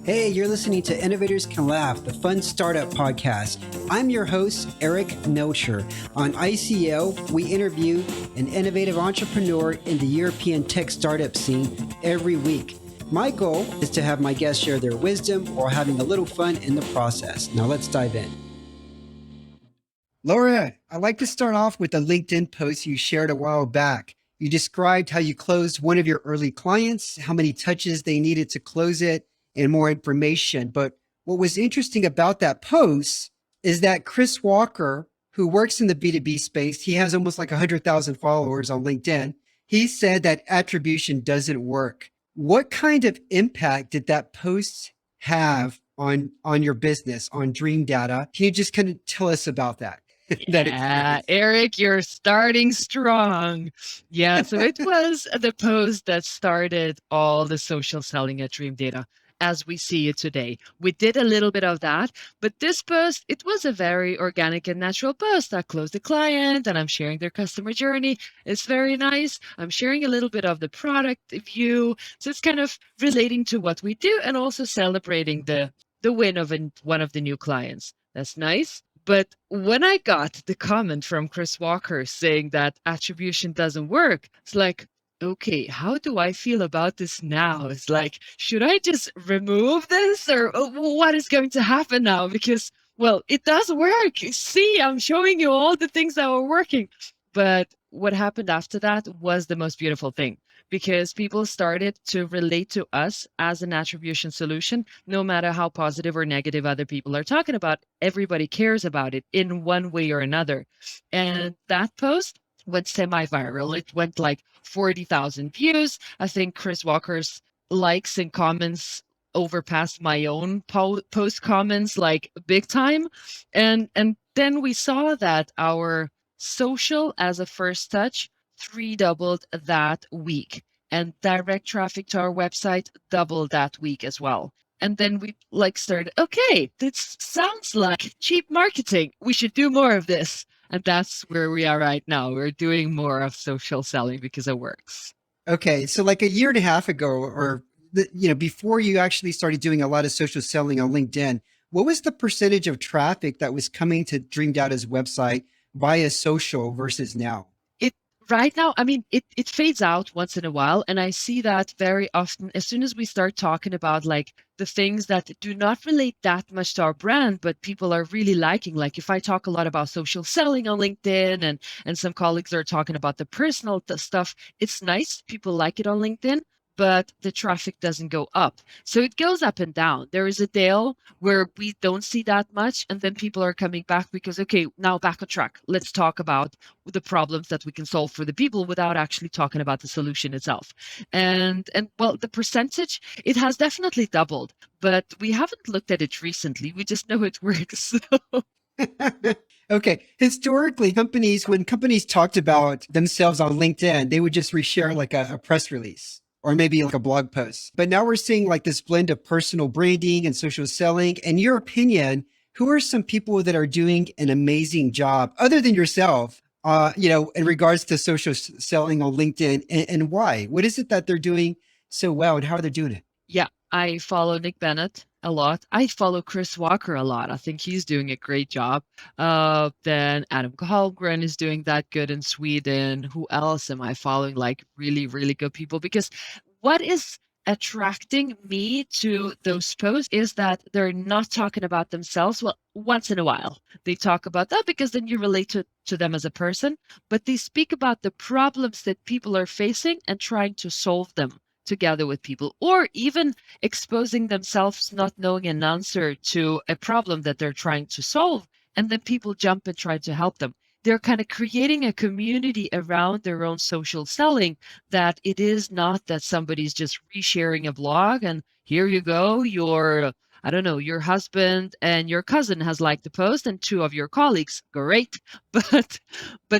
Hey, you're listening to Innovators Can Laugh, the fun startup podcast. I'm your host, Eric Nocher. On ICL, we interview an innovative entrepreneur in the European tech startup scene every week. My goal is to have my guests share their wisdom while having a little fun in the process. Now let's dive in. Laura, I'd like to start off with a LinkedIn post you shared a while back. You described how you closed one of your early clients, how many touches they needed to close it, and more information. But what was interesting about that post is that Chris Walker, who works in the B2B space, he has almost like 100,000 followers on LinkedIn. He said that attribution doesn't work. What kind of impact did that post have on your business, on Dreamdata? Can you just kind of tell us about that? Yeah, Eric, you're starting strong. Yeah, so it was the post that started all the social selling at Dreamdata as we see it today. We did a little bit of that, but this post, it was a very organic and natural post. I closed the client and I'm sharing their customer journey. It's very nice. I'm sharing a little bit of the product view. So it's kind of relating to what we do and also celebrating the win of one of the new clients. That's nice. But when I got the comment from Chris Walker saying that attribution doesn't work, it's like, okay, how do I feel about this now? It's like, should I just remove this or what is going to happen now? Because, well, it does work. See, I'm showing you all the things that were working. But what happened after that was the most beautiful thing because people started to relate to us as an attribution solution, no matter how positive or negative other people are talking about. Everybody cares about it in one way or another. And that post went semi-viral. It went like 40,000 views. I think Chris Walker's likes and comments overpassed my own post comments like big time. And then we saw that our social as a first touch doubled that week, and direct traffic to our website doubled that week as well. And then we started, okay, this sounds like cheap marketing. We should do more of this. And that's where we are right now. We're doing more of social selling because it works. Okay, so like a year and a half ago, or before you actually started doing a lot of social selling on LinkedIn, what was the percentage of traffic that was coming to Dreamdata's website via social versus now? Right now, I mean, it fades out once in a while. And I see that very often as soon as we start talking about like the things that do not relate that much to our brand, but people are really liking. Like if I talk a lot about social selling on LinkedIn and some colleagues are talking about the personal stuff, it's nice. People like it on LinkedIn, but the traffic doesn't go up. So it goes up and down. There is a day where we don't see that much. And then people are coming back because, okay, now back on track. Let's talk about the problems that we can solve for the people without actually talking about the solution itself. And well, the percentage, it has definitely doubled, but we haven't looked at it recently. We just know it works. Okay. Historically, when companies talked about themselves on LinkedIn, they would just reshare like a press release or maybe like a blog post. But now we're seeing like this blend of personal branding and social selling. In your opinion, who are some people that are doing an amazing job other than yourself, in regards to social selling on LinkedIn, and why? What is it that they're doing so well and how are they doing it? Yeah, I follow Nick Bennett a lot. I follow Chris Walker a lot. I think he's doing a great job. Then Adam Holmgren is doing that good in Sweden. Who else am I following? Like really, really good people. Because what is attracting me to those posts is that they're not talking about themselves. Well, once in a while they talk about that because then you relate to them as a person, but they speak about the problems that people are facing and trying to solve them together with people, or even exposing themselves not knowing an answer to a problem that they're trying to solve. And then people jump and try to help them. They're kind of creating a community around their own social selling, that it is not that somebody's just resharing a blog and here you go, I don't know, your husband and your cousin has liked the post and two of your colleagues. Great. But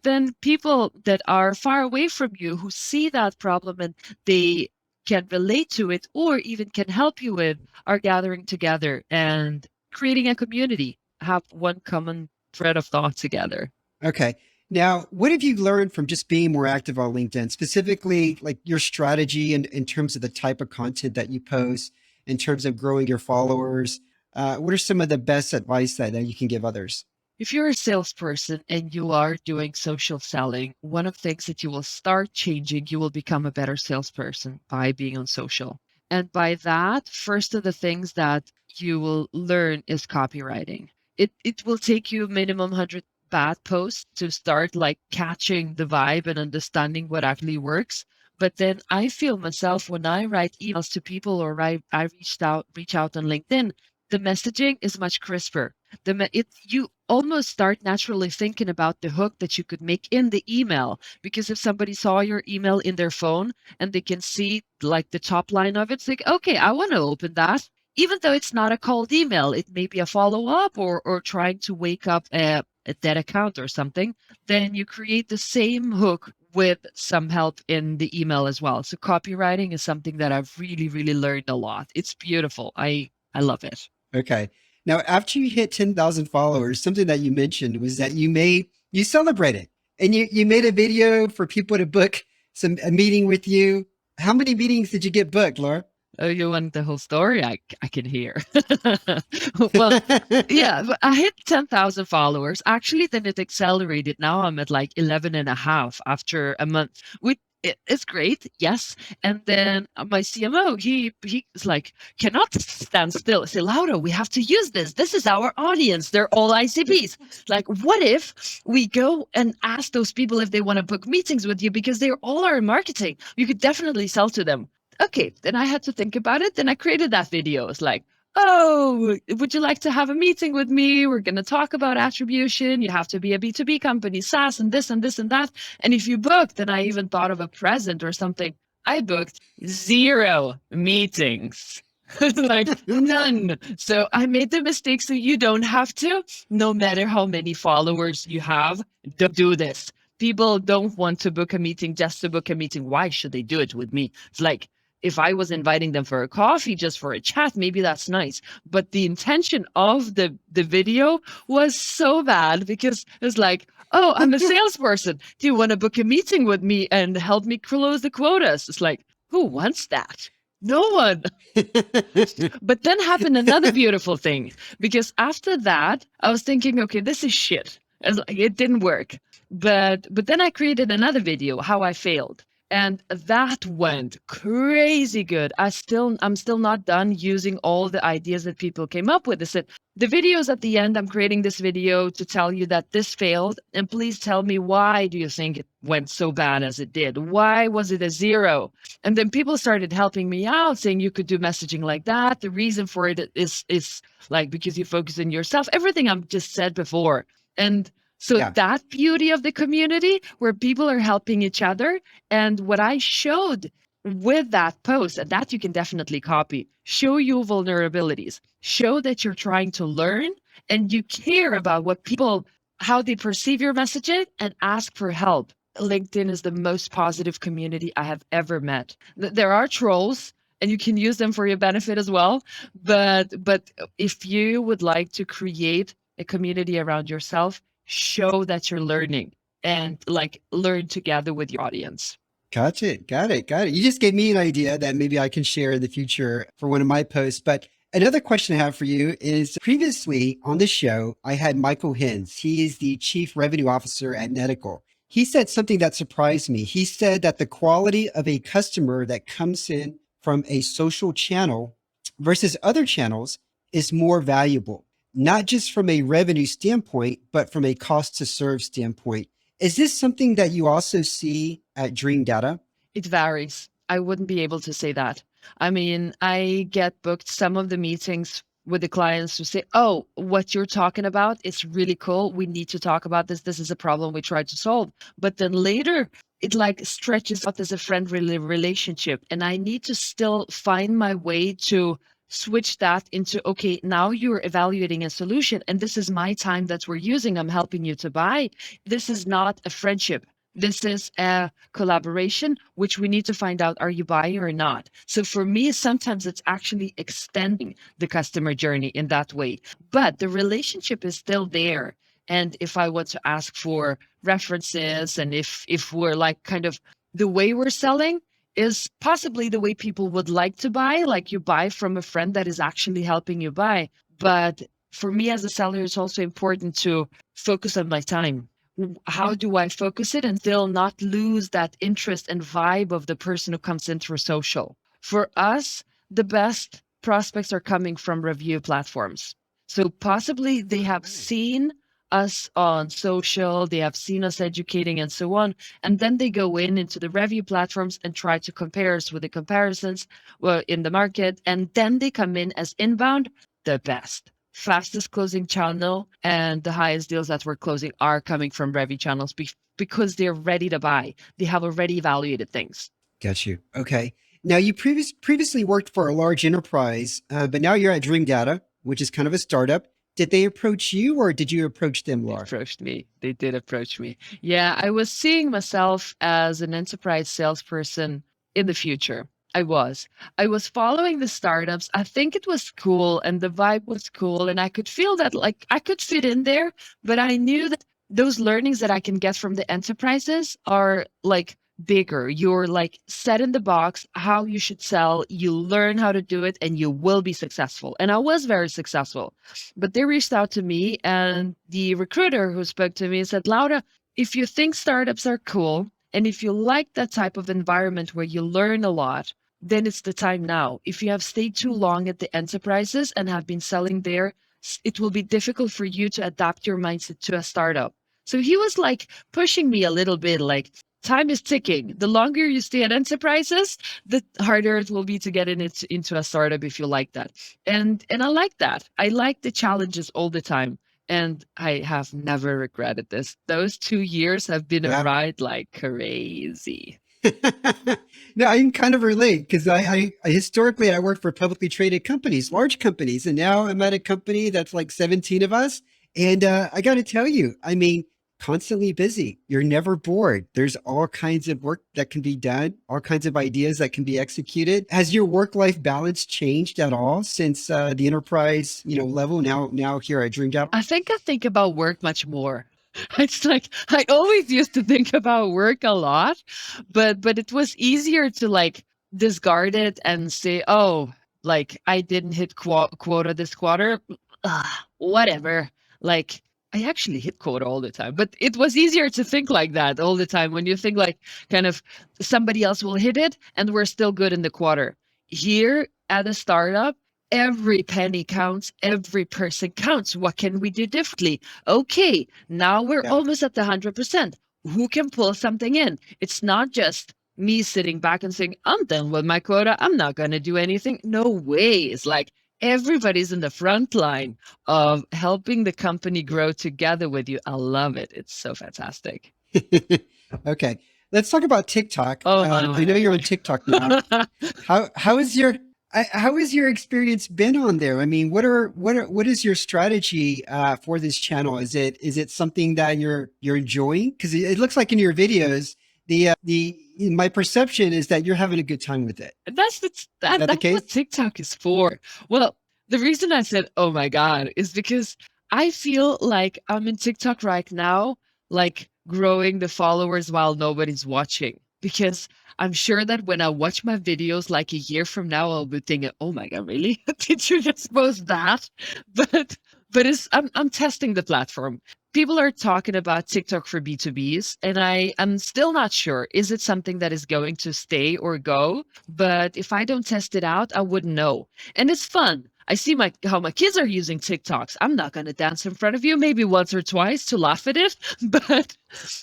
then people that are far away from you who see that problem and they can relate to it or even can help you with are gathering together and creating a community, have one common thread of thought together. Okay. Now, what have you learned from just being more active on LinkedIn, specifically like your strategy in terms of the type of content that you post? in terms of growing your followers? What are some of the best advice that you can give others? If you're a salesperson and you are doing social selling, one of the things that you will start changing, you will become a better salesperson by being on social. And by that, first of the things that you will learn is copywriting. It will take you minimum 100 bad posts to start like catching the vibe and understanding what actually works. But then I feel myself when I write emails to people or I reach out on LinkedIn, the messaging is much crisper. You almost start naturally thinking about the hook that you could make in the email, because if somebody saw your email in their phone and they can see like the top line of it, it's like, okay, I want to open that. Even though it's not a cold email, it may be a follow up or trying to wake up a dead account or something. Then you create the same hook with some help in the email as well. So copywriting is something that I've really, really learned a lot. It's beautiful. I love it. Okay. Now, after you hit 10,000 followers, something that you mentioned was that you celebrated and you made a video for people to book a meeting with you. How many meetings did you get booked, Laura? Oh, you want the whole story? I can hear. Well, yeah, but I hit 10,000 followers. Actually, then it accelerated. Now I'm at like 11 and a half after a month, which it's great. Yes. And then my CMO, he's like, cannot stand still. Say, Laura, we have to use this. This is our audience. They're all ICPs. Like, what if we go and ask those people if they want to book meetings with you, because they're all are in marketing. You could definitely sell to them. Okay, then I had to think about it. Then I created that video. It's like, oh, would you like to have a meeting with me? We're going to talk about attribution. You have to be a B2B company, SaaS, and this and this and that. And if you book, then I even thought of a present or something. I booked 0 meetings. Like none. So I made the mistake so you don't have to, no matter how many followers you have, don't do this. People don't want to book a meeting just to book a meeting. Why should they do it with me? It's like, if I was inviting them for a coffee, just for a chat, maybe that's nice. But the intention of the video was so bad, because it's like, oh, I'm a salesperson. Do you want to book a meeting with me and help me close the quotas? It's like, who wants that? No one. But then happened another beautiful thing, because after that, I was thinking, okay, this is shit. It didn't work. But then I created another video, how I failed. And that went crazy good. I'm still not done using all the ideas that people came up with. I said, the videos at the end, I'm creating this video to tell you that this failed. And please tell me, why do you think it went so bad as it did? Why was it a 0? And then people started helping me out, saying you could do messaging like that. The reason for it is like, because you focus on yourself, everything I've just said before. And so Yeah. that beauty of the community where people are helping each other. And what I showed with that post, and that you can definitely copy, show you vulnerabilities, show that you're trying to learn and you care about what people, how they perceive your messaging, and ask for help. LinkedIn is the most positive community I have ever met. There are trolls, and you can use them for your benefit as well. But if you would like to create a community around yourself, show that you're learning and like learn together with your audience. Gotcha. Got it. Got it. You just gave me an idea that maybe I can share in the future for one of my posts. But another question I have for you is, previously on the show, I had Michael Hins. He is the Chief Revenue Officer at Medical. He said something that surprised me. He said that the quality of a customer that comes in from a social channel versus other channels is more valuable, not just from a revenue standpoint, but from a cost to serve standpoint. Is this something that you also see at Dreamdata? It varies. I wouldn't be able to say that. I mean, I get booked some of the meetings with the clients who say, oh, what you're talking about is really cool. We need to talk about this. This is a problem we tried to solve. But then later, it like stretches out as a friendly relationship. And I need to still find my way to switch that into, okay, now you're evaluating a solution and this is my time that we're using. I'm helping you to buy. This is not a friendship. This is a collaboration, which we need to find out, are you buying or not? So for me, sometimes it's actually extending the customer journey in that way, but the relationship is still there. And if I want to ask for references, and if we're like kind of the way we're selling, is possibly the way people would like to buy, like you buy from a friend that is actually helping you buy. But for me as a seller, it's also important to focus on my time. How do I focus it and still not lose that interest and vibe of the person who comes in through social? For us, the best prospects are coming from review platforms. So possibly they have seen us on social, they have seen us educating and so on. And then they go into the review platforms and try to compare us with the comparisons in the market. And then they come in as inbound, the best. Fastest closing channel and the highest deals that we're closing are coming from review channels because they're ready to buy. They have already evaluated things. Got you. Okay. Now, you previously worked for a large enterprise, but now you're at Dreamdata, which is kind of a startup. Did they approach you or did you approach them, Laura? They approached me. They did approach me. Yeah, I was seeing myself as an enterprise salesperson in the future. I was. I was following the startups. I think it was cool and the vibe was cool. And I could feel that like I could fit in there, but I knew that those learnings that I can get from the enterprises are like bigger. You're like set in the box, how you should sell. You learn how to do it and you will be successful. And I was very successful. But they reached out to me and the recruiter who spoke to me said, Laura, if you think startups are cool and if you like that type of environment where you learn a lot, then it's the time now. If you have stayed too long at the enterprises and have been selling there, it will be difficult for you to adapt your mindset to a startup. So he was like pushing me a little bit, like time is ticking. The longer you stay at enterprises, the harder it will be to get into a startup if you like that. And I like that. I like the challenges all the time. And I have never regretted this. Those 2 years have been a ride like crazy. No, I can kind of relate because I historically I worked for publicly traded companies, large companies, and now I'm at a company that's like 17 of us. And I got to tell you, I mean, constantly busy. You're never bored. There's all kinds of work that can be done, all kinds of ideas that can be executed. Has your work-life balance changed at all since the enterprise, level now here at Dreamdata? I think about work much more. It's like I always used to think about work a lot, but it was easier to like discard it and say, oh, like I didn't hit quota this quarter, whatever. Like I actually hit quota all the time, but it was easier to think like that all the time when you think like kind of somebody else will hit it and we're still good in the quarter. Here at a startup, every penny counts, every person counts. What can we do differently? Okay, now we're almost at the 100%. Who can pull something in? It's not just me sitting back and saying, I'm done with my quota. I'm not going to do anything. No way. It's like everybody's in the front line of helping the company grow together with you. I love it. It's so fantastic. Okay. Let's talk about TikTok. Oh, I know you're on TikTok now. How is your experience been on there? I mean, what is your strategy for this channel? Is it something that you're enjoying? Because it looks like in your videos, my perception is that you're having a good time with it. That's what TikTok is for. Well, the reason I said, oh my God, is because I feel like I'm in TikTok right now, like growing the followers while nobody's watching. Because I'm sure that when I watch my videos like a year from now, I'll be thinking, oh my God, really? Did you just post that? But I'm testing the platform. People are talking about TikTok for B2Bs, and I'm still not sure. Is it something that is going to stay or go? But if I don't test it out, I wouldn't know. And it's fun. I see how my kids are using TikToks. I'm not going to dance in front of you, maybe once or twice to laugh at it.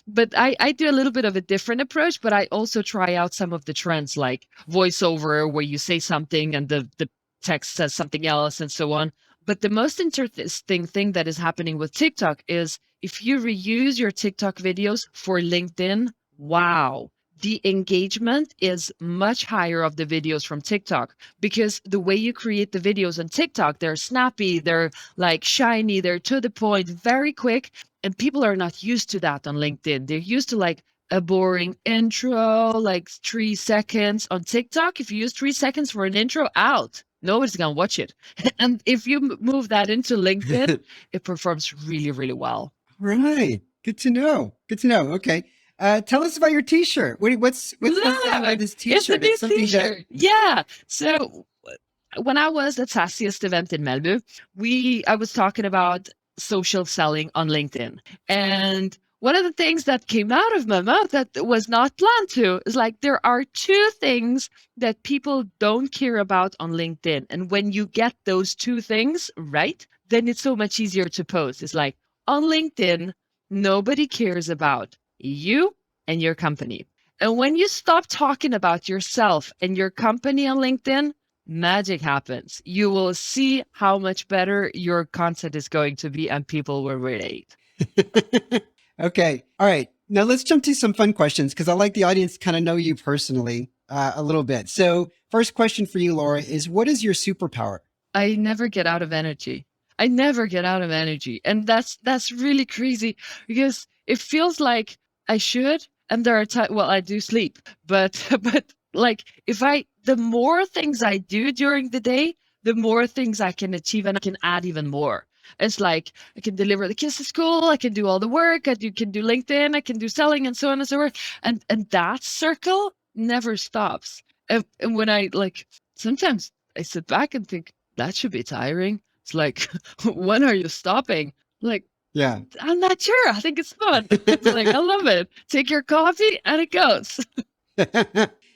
But I do a little bit of a different approach, but I also try out some of the trends like voiceover where you say something and the text says something else and so on. But the most interesting thing that is happening with TikTok is if you reuse your TikTok videos for LinkedIn, wow, the engagement is much higher of the videos from TikTok because the way you create the videos on TikTok, they're snappy, they're like shiny, they're to the point, very quick. And people are not used to that on LinkedIn. They're used to like a boring intro, like 3 seconds on TikTok. If you use 3 seconds for an intro, out. Nobody's going to watch it. And if you move that into LinkedIn, it performs really, really well. Right. Good to know. Good to know. Okay. Tell us about your T-shirt. What's something about Look, this it's a T-shirt? new It's something that t-shirt. Yeah. So when I was at Sassiest event in Melbu, I was talking about social selling on LinkedIn. And one of the things that came out of my mouth that was not planned to is like there are two things that people don't care about on LinkedIn. And when you get those two things right, then it's so much easier to post. It's like on LinkedIn, nobody cares about you and your company. And when you stop talking about yourself and your company on LinkedIn, magic happens. You will see how much better your content is going to be and people will relate. Okay. All right. Now let's jump to some fun questions because I like the audience to kind of know you personally a little bit. So, first question for you, Laura, is what is your superpower? I never get out of energy. I never get out of energy. And that's really crazy because it feels like I should. And there are times, well, I do sleep, but but like the more things I do during the day, the more things I can achieve and I can add even more. It's like I can deliver the kids to school, I can do all the work, can do LinkedIn, I can do selling and so on and so forth. And that circle never stops. And when I like sometimes I sit back and think, that should be tiring. It's like, when are you stopping? Like, Yeah. I'm not sure. I think it's fun. It's like, I love it. Take your coffee and it goes.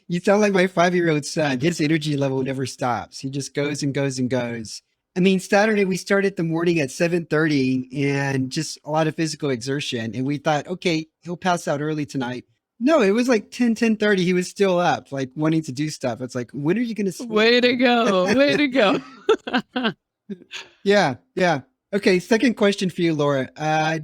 You sound like my 5-year-old son. His energy level never stops. He just goes and goes and goes. I mean, Saturday we started the morning at 7:30 and just a lot of physical exertion. And we thought, okay, he'll pass out early tonight. No, it was like 10:30. He was still up, like wanting to do stuff. It's like, when are you going to sleep? Way to go. Way to go. Yeah. Yeah. Okay. Second question for you, Laura.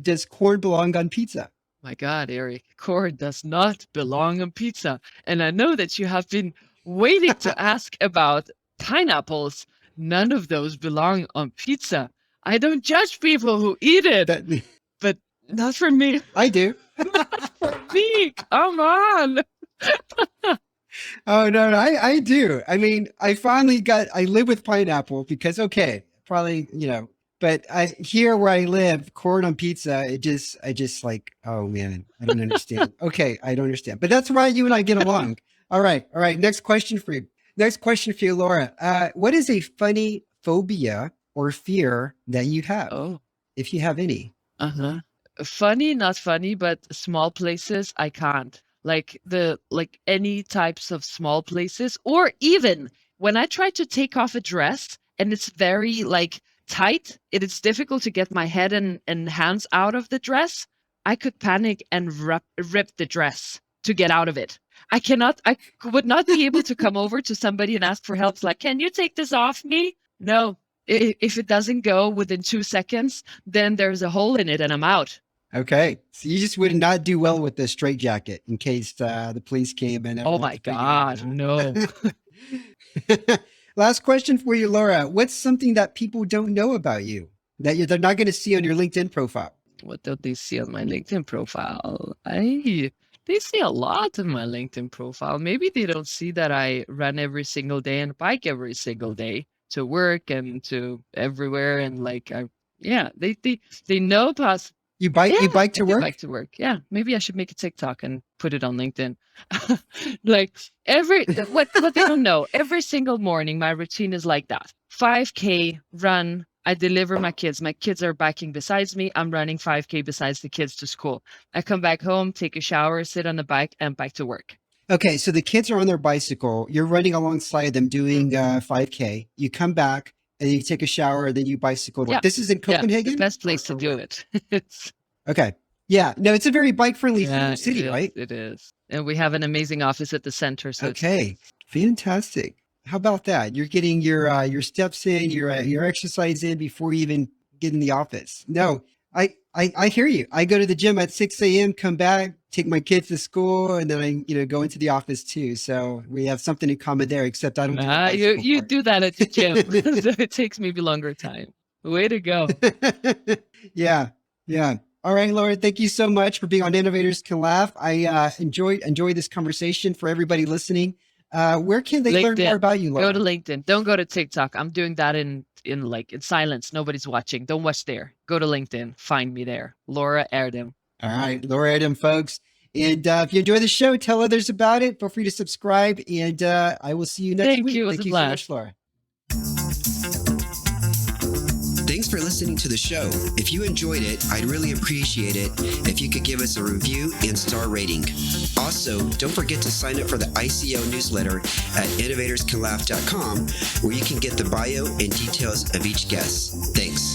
Does corn belong on pizza? My God, Eric, corn does not belong on pizza. And I know that you have been waiting to ask about pineapples. None of those belong on pizza. I don't judge people who eat it, but not for me. I do. Not for me. Come on. Oh no, I do. I mean, I live with pineapple because okay, probably, but here where I live, corn on pizza, I just like, oh man, I don't understand. Okay, I don't understand. But that's why you and I get along. All right. All right. Next question for you. Next question for you, Laura. What is a funny phobia or fear that you have, Oh, if you have any? uh-huh. Funny, not funny, but small places I can't. Like any types of small places, or even when I try to take off a dress and it's very like tight, it is difficult to get my head and hands out of the dress. I could panic and rip the dress to get out of it. I would not be able to come over to somebody and ask for help. It's like, can you take this off me? No. If it doesn't go within 2 seconds, then there's a hole in it and I'm out. Okay. So you just would not do well with the straitjacket in case the police came and Oh my God, no. Last question for you, Laura. What's something that people don't know about you that they're not going to see on your LinkedIn profile? What don't they see on my LinkedIn profile? They see a lot in my LinkedIn profile. Maybe they don't see that I run every single day and bike every single day to work and to everywhere. And like, yeah, they know about. You bike I to do work? bike to work. Yeah, maybe I should make a TikTok and put it on LinkedIn. Like what they don't know, every single morning my routine is like that. 5K run. I deliver my kids. My kids are biking besides me. I'm running 5K besides the kids to school. I come back home, take a shower, sit on the bike, and bike to work. Okay, so the kids are on their bicycle. You're running alongside them doing 5K. You come back and you take a shower, and then you bicycle to work. Yeah. This is in Yeah, Copenhagen? the best place to do it. Okay. Yeah. No, it's a very bike-friendly Yeah, city, right? it is. And we have an amazing office at the center. So Okay. Fantastic. How about that? You're getting your steps in, your exercise in before you even get in the office. No, I hear you. I go to the gym at 6 a.m., come back, take my kids to school, and then I go into the office too. So we have something in common there, except I don't do the bicycle you part. do that at the gym. So it takes maybe longer time. Way to go. Yeah. Yeah. All right, Laura, thank you so much for being on Innovators Can Laugh. I enjoy this conversation. For everybody listening, where can they learn more about you, Laura? Go to LinkedIn. Don't go to TikTok. I'm doing that in silence. Nobody's watching. Don't watch there. Go to LinkedIn. Find me there. Laura Erdem. All right, Laura Erdem, folks. And if you enjoy the show, tell others about it. Feel free to subscribe. And I will see you next Thank week. you. It was Thank a you so much, blast. Laura. Thanks for listening to the show. If you enjoyed it, I'd really appreciate it if you could give us a review and star rating. Also, don't forget to sign up for the ICO newsletter at innovatorscanlaugh.com, where you can get the bio and details of each guest. Thanks.